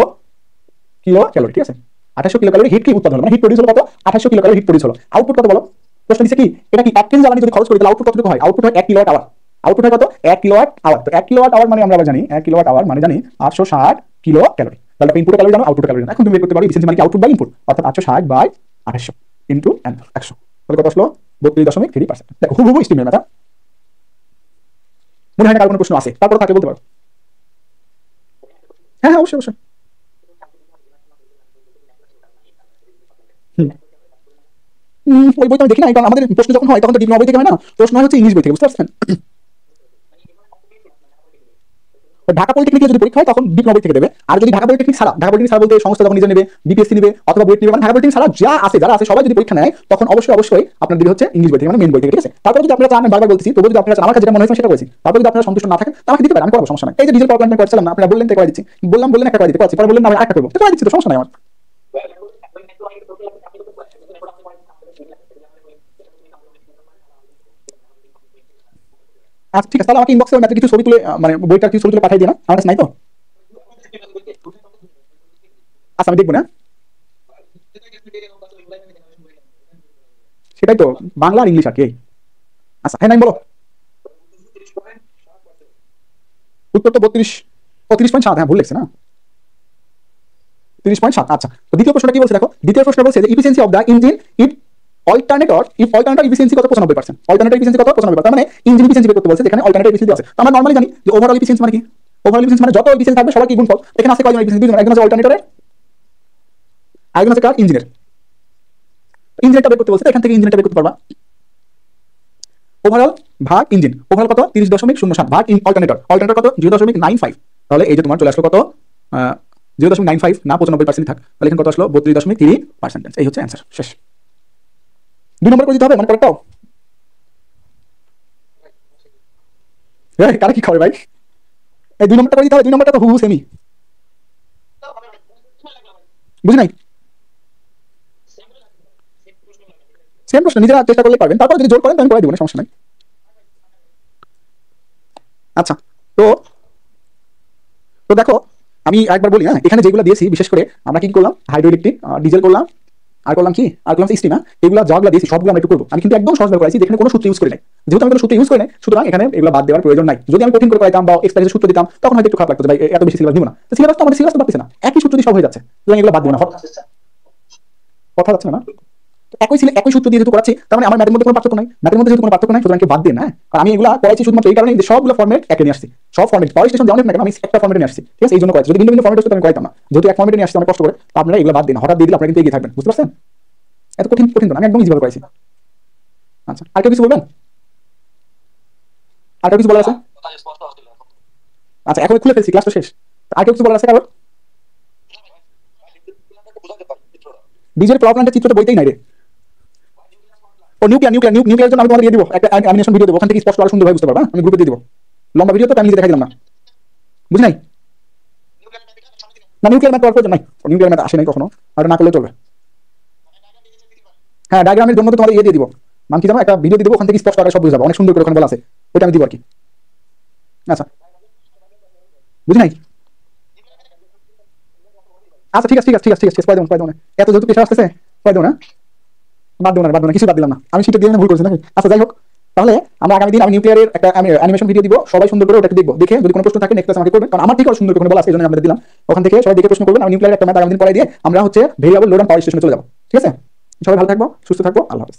কিলো ক্যালোরি, ঠিক আছে। 2800 কিলো ক্যালোরি হিট কি উৎপাদন হলো, মানে হিট প্রডিউস হলো কত, 2800 কিলো ক্যালোরি হিট প্রডিউস হলো। আউটপুট কত বলো, প্রশ্ন দিচ্ছে কি, এটা কি 1 কেজি জ্বালানি যদি খরচ করি তাহলে আউটপুট কতটুকু হয়, আউটপুট হয় 1 কিলোওয়াট আওয়ার। আউটপুট হয় কত, 1 কিলোওয়াট আওয়ার। তো 1 কিলোওয়াট আওয়ার মানে আমরা আবার জানি, 1 কিলোওয়াট আওয়ার মানে জানি 860 কিলো ক্যালোরি। তাহলে ইনপুট ক্যালোরি জানো, আউটপুট ক্যালোরি। এখন তুমি বের করতে পারো এফিসিয়েন্সি মানে কি, আউটপুট বাই ইনপুট, অর্থাৎ 860 বাই 2800 ইনটু 100, তাহলে কত আসলো, 32.3%। দেখো হুবহু স্টিমের ম্যাথ। মনে হয় না কার কোনো প্রশ্ন আছে, তারপর তাকে বলতে পারো। হ্যাঁ হ্যাঁ অবশ্যই অবশ্যই। ওই বইটা আমি দেখি না, কারণ আমাদের প্রশ্ন যখন হয় তখন তো ডিপ্লোমা বই থেকে হয় না, প্রশ্ন হয় হচ্ছে ইংলিশ বই থেকে, বুঝতে পারছেন। ঢাকা পলিটেকনিকে যদি পরীক্ষা হয় তখন ডিপ্লোমা বই থেকে দেবে। আর যদি ঢাকা পলিটেকনিক ছাড়া, বলতে সংস্থা যখন নিজে নেবে, বিপিএসসি নেবে অথবা বুয়েট নেবে, মানে ঢাকা পলিটেকনিক ছাড়া যারা আছে সবাই যদি পরীক্ষা নেয় তখন অবশ্যই আপনার দিবে হচ্ছে ইংলিশ বই থেকে, মানে মেন বই থেকে, ঠিক আছে। তারপরে যদি আপনারা চান, আমি বারবার বলতেছি, তবু যদি আপনারা চান, আমার কাছে যেটা মনে হয়েছে সেটা বলছি, তারপরে যদি আপনারা সন্তুষ্ট না থাকেন আমাকে দিতে পারেন, আমি করবো, সমস্যা নাই। এই যে ডিজেল পাওয়ার প্ল্যান্ট করছিলাম না, আপনারা বললেন তাই করে দিচ্ছি, বললেন একটা করে দিতে পারছি, পরে বললেন না আমি একটা করবো, তো করে দিচ্ছি, তো সমস্যা নাই আমার। আচ্ছা ঠিক আছে, তাহলে আমাকে ইনবক্সে ম্যাথের কিছু ছবি তুলে, মানে বইটার কিছু ছবি তুলে পাঠিয়ে দিও না, আমার কাছে নাই তো। আচ্ছা আমি দেখবো না। সেটাই তো, বাংলা আর ইংলিশ আর কি। আচ্ছা হ্যাঁ নাই বলো, উত্তর তো 30.7, হ্যাঁ ভুল লিখছে না, 30.7। আচ্ছা তো দ্বিতীয় প্রশ্নটা কি বলছে দেখো, দ্বিতীয় প্রশ্ন বলছে যে efficiency of the engine if alternator efficiency কত, 95%। অল্টারনেটর ইফিসিয়েন্সি কত, 95%। তার মানে ইঞ্জিন ইফিসিয়েন্সি বের করতে বলছে, যেখানে অল্টারনেটর ইফিসিয়েন্সি আছে। তো আমরা নরমালি জানি যে ওভারঅল ইফিসিয়েন্সি মানে কি, ওভারঅল ইফিসিয়েন্সি মানে যত ইফিসিয়েন্সি থাকবে সবার কি গুণফল। এখানে আছে কয়জন ইফিসিয়েন্সি, দুজন, একজন আছে অল্টারনেটরের, আরেকজন আছে কার, ইঞ্জিনের। ইঞ্জিনটা বের করতে বলছে, এখান থেকে ইঞ্জিনটা বের করতে পারবা। ওভারঅল ভাগ ইঞ্জিন, ওভারঅল কত, 30.07 ভাগ অল্টারনেটর কত, 0.95। তাহলে এই যে তোমার চলে আসলো কত, 0.95 না 95% থাক, তাহলে এখানে কত আসলো, 32.3%। এই হচ্ছে অ্যান্সার, শেষ। 2 নম্বর করে দিতে হবে, মানে করেক্টও। কারা কি খাবে ভাই, এই 2 নম্বরটা করে দিতে হবে, 2 নম্বরটা তো হুবহু সেমি, বুঝি নাই। সেম প্রশ্ন, নিজেরা চেষ্টা করলে পারবেন, তারপর যদি জোর করেন তাহলে করে দিব না, সমস্যা নাই। আচ্ছা তো তো দেখো আমি একবার বলি, হ্যাঁ এখানে যেগুলো দিয়েছি বিশেষ করে আমরা কি করলাম, হাইড্রোইলেকট্রিক, ডিজেল করলাম, আর করলাম কি, আর করলাম স্টিম। এগুলো যাগুলো দিয়েছি সবগুলো আমরা একটু করবো। আমি কিন্তু একদম সহজ করে করাইছি, যেখানে কোনো সূত্র ইউজ করি নাই, যেহেতু আমি কোনো সূত্র ইউজ করি নাই, সুতরাং এখানে এগুলো বাদ দেওয়ার প্রয়োজন নাই। যদি আমি কঠিন করে করাইতাম বা এক্সট্রা সূত্র দিতাম তখন হয়তো একটু খারাপ লাগতো, ভাই এত বেশি সিলেবাস দিব না। তো সিলেবাস তো আমাদের সিলেবাস তো পাচ্ছি না, একই সূত্র দিয়ে সব হয়ে যাচ্ছে, সুতরাং এগুলো বাদ দিব না। কথা যাচ্ছে না, একই সূত্র দিয়ে যেহেতু করাচ্ছি, তার মানে আমার ম্যাথের মধ্যে কোনো পার্থক্য নাই, যেহেতু কোনো পার্থক্য নাই, সুতরাং বাদ দিন। হ্যাঁ আর আমি এগুলো করাইছি শুধুমাত্র এই কারণে যে সবগুলো ফরম্যাট একে নিয়ে আসছি, সব ফরম্যাট পাওয়ার স্টেশন যেমন না কেন আমি একটা ফরম্যাটে নিয়ে আসছি, ঠিক আছে। এই জন্য করাইছি, যদি ভিন্ন ভিন্ন ফরম্যাট হতো আমি করাইতাম না, যেহেতু এক ফরম্যাটে নিয়ে আসছি অনেক কষ্ট করে, আপনারা এগুলো বাদ দিন, হঠাৎ দিয়ে দিলে আপনারা কিন্তু এগিয়ে থাকবেন, বুঝতে পারছেন। এত কঠিন কঠিন না, আমি একদম ইজিভাবে করাইছি। আচ্ছা, আর কেউ কিছু বলবেন? আর কেউ কিছু বলার আছে? আচ্ছা, এখন খুলে ফেলছি, ক্লাস তো শেষ। আর কেউ কিছু বলার আছে কারোর? বীজের পাওয়ার প্ল্যান্টের চিত্র তো বইতেই নাই রে। ও নিউক্লিয়ার জন্য আমি তোমাদের দিয়ে দিব একটা অ্যানিমেশন ভিডিও দেবো, ওখান থেকে স্পষ্ট আরো সুন্দরভাবে বুঝতে পারবা। আমি গ্রুপে দিয়ে দিব লম্বা ভিডিও, তো আমি নিজে দেখাই দিলাম না। বুঝি নাই? না, নিউক্লিয়ার ম্যাথ করার প্রয়োজন নাই, নিউক্লিয়ার ম্যাথ আসে নাই কখনো, আর না করলে চলবে। হ্যাঁ, ডায়াগ্রামের জন্য তো তোমাদের দিয়ে দিব, নাম কি জানো, একটা ভিডিও দিয়ে দেবো, ওখান থেকে স্পষ্ট আকারে সব বুঝে যাবে, অনেক সুন্দর করে ওখানে বলা আছে, ওইটা আমি দিব আর কি। আচ্ছা, বুঝি নাই? আচ্ছা, ঠিক আছে, পাই দেবো না। এত যেহেতু পেশা আসতেছে, পাই দেবো না। বাদ দেবো না, কিছু বাদ দিলাম না, আমি সেটা দিয়ে ভুল করছি নাকি? আচ্ছা, যাই হোক, তাহলে আমরা আগামী দিন আমি নিউক্লিয়ারের একটা আমি অ্যানিমেশন ভিডিও দিব, সবাই সুন্দর করে ওটা দেখবো, দেখে যদি কোনো প্রশ্ন থাকে নেক্সট ক্লাস আমাকে করবেন, কারণ আমার থেকে সুন্দর করে বলা আছে, এই জন্য আপনাদের দিলাম। ওখান থেকে সবাই দেখে প্রশ্ন করবেন, আমি নিউক্লিয়ার একটা ম্যাথ আগামী দিন পড়াই দিয়ে আমরা হচ্ছে ভেরিয়েবল লোড এন্ড পাওয়ার স্টেশনে চলে যাবো। ঠিক আছে, সবাই ভালো থাকবো, সুস্থ থাকবো, আল্লাহ হাফেজ।